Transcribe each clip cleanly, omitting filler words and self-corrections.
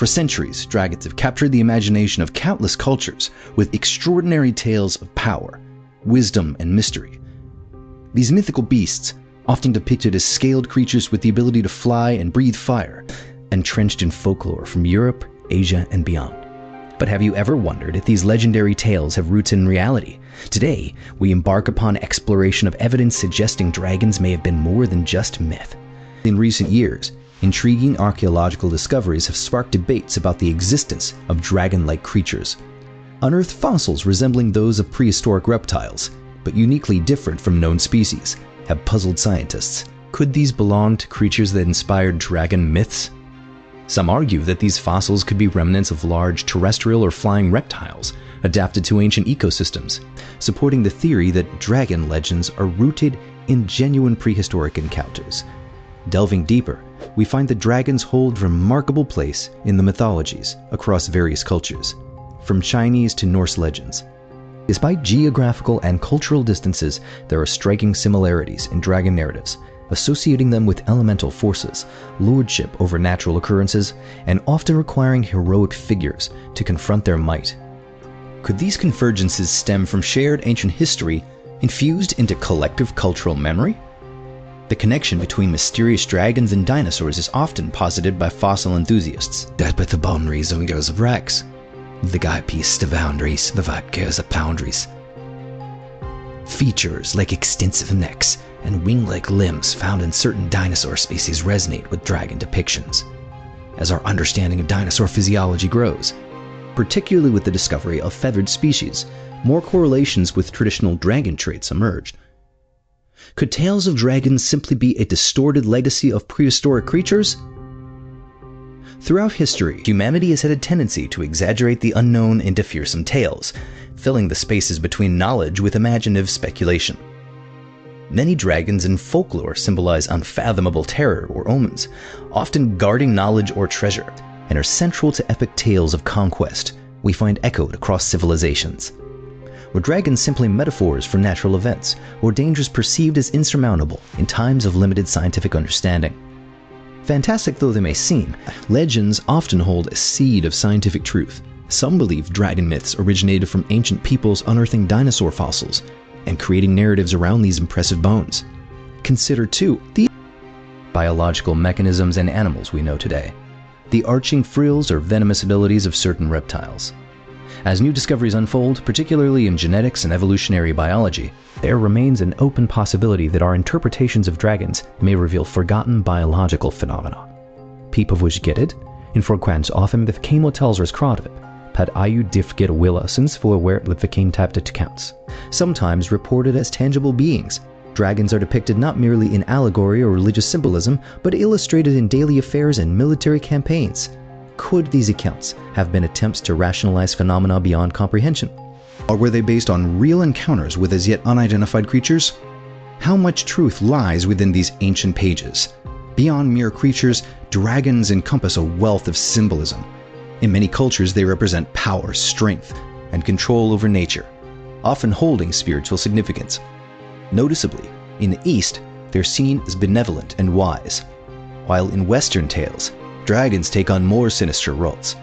For centuries, dragons have captured the imagination of countless cultures with extraordinary tales of power, wisdom, and mystery. These mythical beasts, often depicted as scaled creatures with the ability to fly and breathe fire, entrenched in folklore from Europe, Asia, and beyond. But have you ever wondered if these legendary tales have roots in reality? Today, we embark upon exploration of evidence suggesting dragons may have been more than just myth. In recent years, intriguing archaeological discoveries have sparked debates about the existence of dragon-like creatures. Unearthed fossils resembling those of prehistoric reptiles, but uniquely different from known species, have puzzled scientists. Could these belong to creatures that inspired dragon myths? Some argue that these fossils could be remnants of large terrestrial or flying reptiles adapted to ancient ecosystems, supporting the theory that dragon legends are rooted in genuine prehistoric encounters. Delving deeper, we find that dragons hold a remarkable place in the mythologies across various cultures, from Chinese to Norse legends. Despite geographical and cultural distances, there are striking similarities in dragon narratives, associating them with elemental forces, lordship over natural occurrences, and often requiring heroic figures to confront their might. Could these convergences stem from shared ancient history infused into collective cultural memory? The connection between mysterious dragons and dinosaurs is often posited by fossil enthusiasts. That but the boundaries of goes of Rex. The guy pieced the boundaries, the vibe goes the boundaries. Features like extensive necks and wing-like limbs found in certain dinosaur species resonate with dragon depictions. As our understanding of dinosaur physiology grows, particularly with the discovery of feathered species, more correlations with traditional dragon traits emerged. Could tales of dragons simply be a distorted legacy of prehistoric creatures? Throughout history, humanity has had a tendency to exaggerate the unknown into fearsome tales, filling the spaces between knowledge with imaginative speculation. Many dragons in folklore symbolize unfathomable terror or omens, often guarding knowledge or treasure, and are central to epic tales of conquest we find echoed across civilizations. Were dragons simply metaphors for natural events, or dangers perceived as insurmountable in times of limited scientific understanding? Fantastic though they may seem, legends often hold a seed of scientific truth. Some believe dragon myths originated from ancient peoples unearthing dinosaur fossils and creating narratives around these impressive bones. Consider, too, the biological mechanisms and animals we know today, the arching frills or venomous abilities of certain reptiles. As new discoveries unfold, particularly in genetics and evolutionary biology, there remains an open possibility that our interpretations of dragons may reveal forgotten biological phenomena. People which get it, in frequent often the chemotells kradvip, pad ayu diff get willa since for where the vacain type to counts. Sometimes reported as tangible beings, dragons are depicted not merely in allegory or religious symbolism, but illustrated in daily affairs and military campaigns. Could these accounts have been attempts to rationalize phenomena beyond comprehension? Or were they based on real encounters with as yet unidentified creatures? How much truth lies within these ancient pages? Beyond mere creatures, dragons encompass a wealth of symbolism. In many cultures, they represent power, strength, and control over nature, often holding spiritual significance. Noticeably, in the East, they're seen as benevolent and wise, while in Western tales, dragons take on more sinister roles.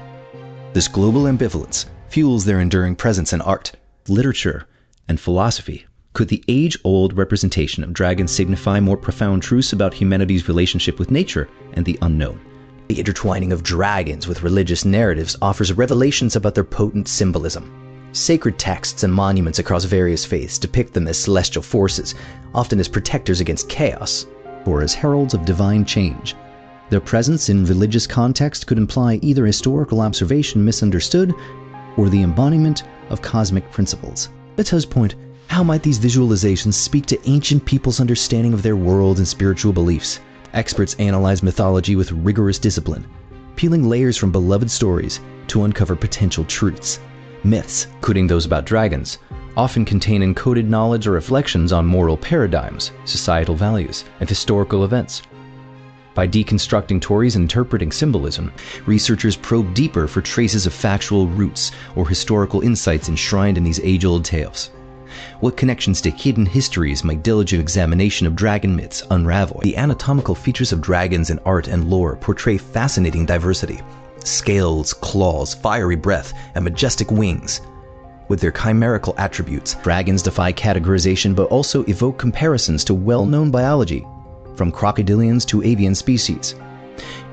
This global ambivalence fuels their enduring presence in art, literature, and philosophy. Could the age-old representation of dragons signify more profound truths about humanity's relationship with nature and the unknown? The intertwining of dragons with religious narratives offers revelations about their potent symbolism. Sacred texts and monuments across various faiths depict them as celestial forces, often as protectors against chaos, or as heralds of divine change. Their presence in religious context could imply either historical observation misunderstood or the embodiment of cosmic principles. At his point, how might these visualizations speak to ancient people's understanding of their world and spiritual beliefs? Experts analyze mythology with rigorous discipline, peeling layers from beloved stories to uncover potential truths. Myths, including those about dragons, often contain encoded knowledge or reflections on moral paradigms, societal values, and historical events. By deconstructing stories and interpreting symbolism, researchers probe deeper for traces of factual roots or historical insights enshrined in these age-old tales. What connections to hidden histories might diligent examination of dragon myths unravel? The anatomical features of dragons in art and lore portray fascinating diversity. scales, claws, fiery breath, and majestic wings. With their chimerical attributes, dragons defy categorization but also evoke comparisons to well-known biology, from crocodilians to avian species.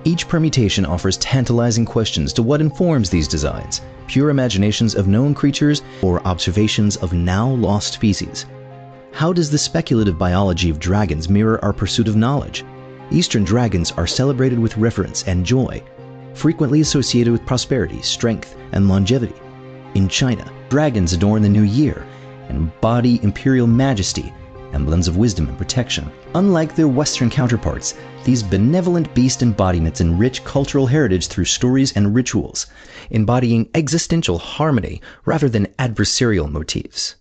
Each permutation offers tantalizing questions to what informs these designs, pure imaginations of known creatures or observations of now lost species. How does the speculative biology of dragons mirror our pursuit of knowledge? Eastern dragons are celebrated with reverence and joy, frequently associated with prosperity, strength, and longevity. In China, dragons adorn the new year and embody imperial majesty, emblems of wisdom and protection. Unlike their Western counterparts, these benevolent beast embodiments enrich cultural heritage through stories and rituals, embodying existential harmony rather than adversarial motifs.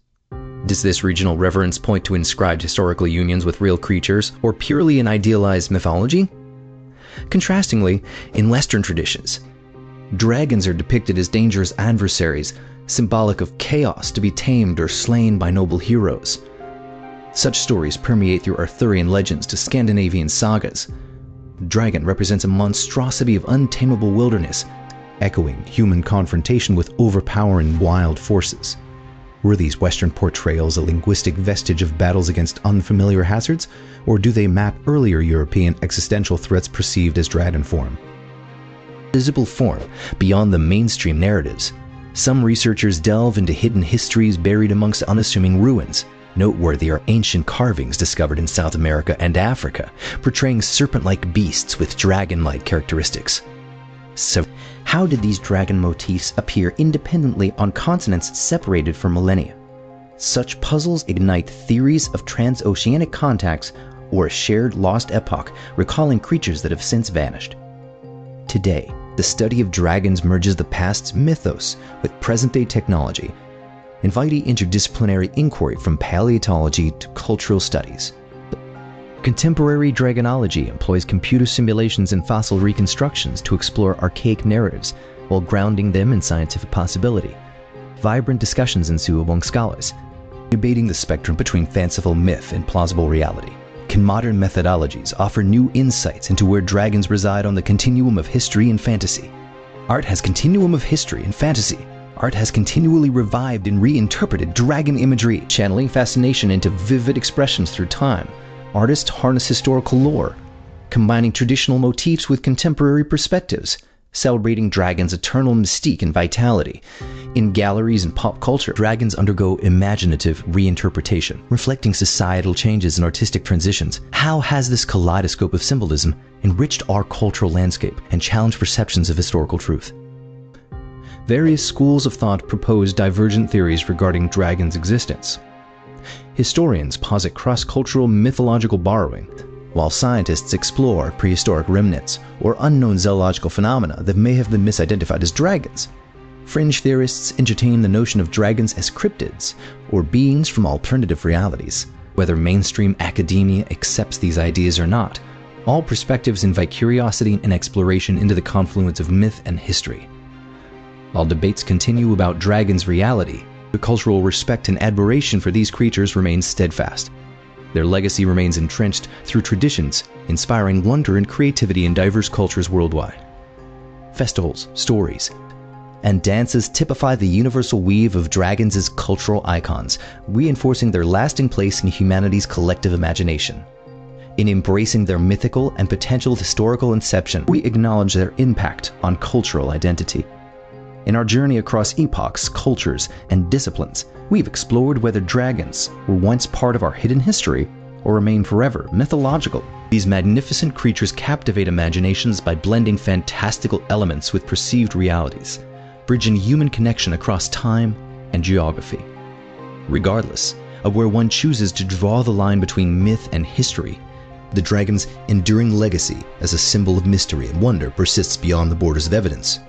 Does this regional reverence point to inscribed historical unions with real creatures, or purely an idealized mythology? Contrastingly, in Western traditions, dragons are depicted as dangerous adversaries, symbolic of chaos to be tamed or slain by noble heroes. Such stories permeate through Arthurian legends to Scandinavian sagas. The dragon represents a monstrosity of untamable wilderness, echoing human confrontation with overpowering wild forces. Were these Western portrayals a linguistic vestige of battles against unfamiliar hazards, or do they map earlier European existential threats perceived as dragon form? Visible form beyond the mainstream narratives. Some researchers delve into hidden histories buried amongst unassuming ruins. Noteworthy are ancient carvings discovered in South America and Africa, portraying serpent-like beasts with dragon-like characteristics. So, how did these dragon motifs appear independently on continents separated for millennia? Such puzzles ignite theories of transoceanic contacts or a shared lost epoch, recalling creatures that have since vanished. Today, the study of dragons merges the past's mythos with present-day technology, inviting interdisciplinary inquiry from paleontology to cultural studies. Contemporary dragonology employs computer simulations and fossil reconstructions to explore archaic narratives while grounding them in scientific possibility. Vibrant discussions ensue among scholars, debating the spectrum between fanciful myth and plausible reality. Can modern methodologies offer new insights into where dragons reside on the continuum of history and fantasy? Art has continuum of history and fantasy. Art has continually revived and reinterpreted dragon imagery, channeling fascination into vivid expressions through time. Artists harness historical lore, combining traditional motifs with contemporary perspectives, celebrating dragons' eternal mystique and vitality. In galleries and pop culture, dragons undergo imaginative reinterpretation, reflecting societal changes and artistic transitions. How has this kaleidoscope of symbolism enriched our cultural landscape and challenged perceptions of historical truth? Various schools of thought propose divergent theories regarding dragons' existence. Historians posit cross-cultural mythological borrowing, while scientists explore prehistoric remnants or unknown zoological phenomena that may have been misidentified as dragons. Fringe theorists entertain the notion of dragons as cryptids or beings from alternative realities. Whether mainstream academia accepts these ideas or not, all perspectives invite curiosity and exploration into the confluence of myth and history. While debates continue about dragons' reality, the cultural respect and admiration for these creatures remains steadfast. Their legacy remains entrenched through traditions, inspiring wonder and creativity in diverse cultures worldwide. Festivals, stories, and dances typify the universal weave of dragons as cultural icons, reinforcing their lasting place in humanity's collective imagination. In embracing their mythical and potential historical inception, we acknowledge their impact on cultural identity. In our journey across epochs, cultures, and disciplines, we've explored whether dragons were once part of our hidden history or remain forever mythological. These magnificent creatures captivate imaginations by blending fantastical elements with perceived realities, bridging human connection across time and geography. Regardless of where one chooses to draw the line between myth and history, the dragon's enduring legacy as a symbol of mystery and wonder persists beyond the borders of evidence.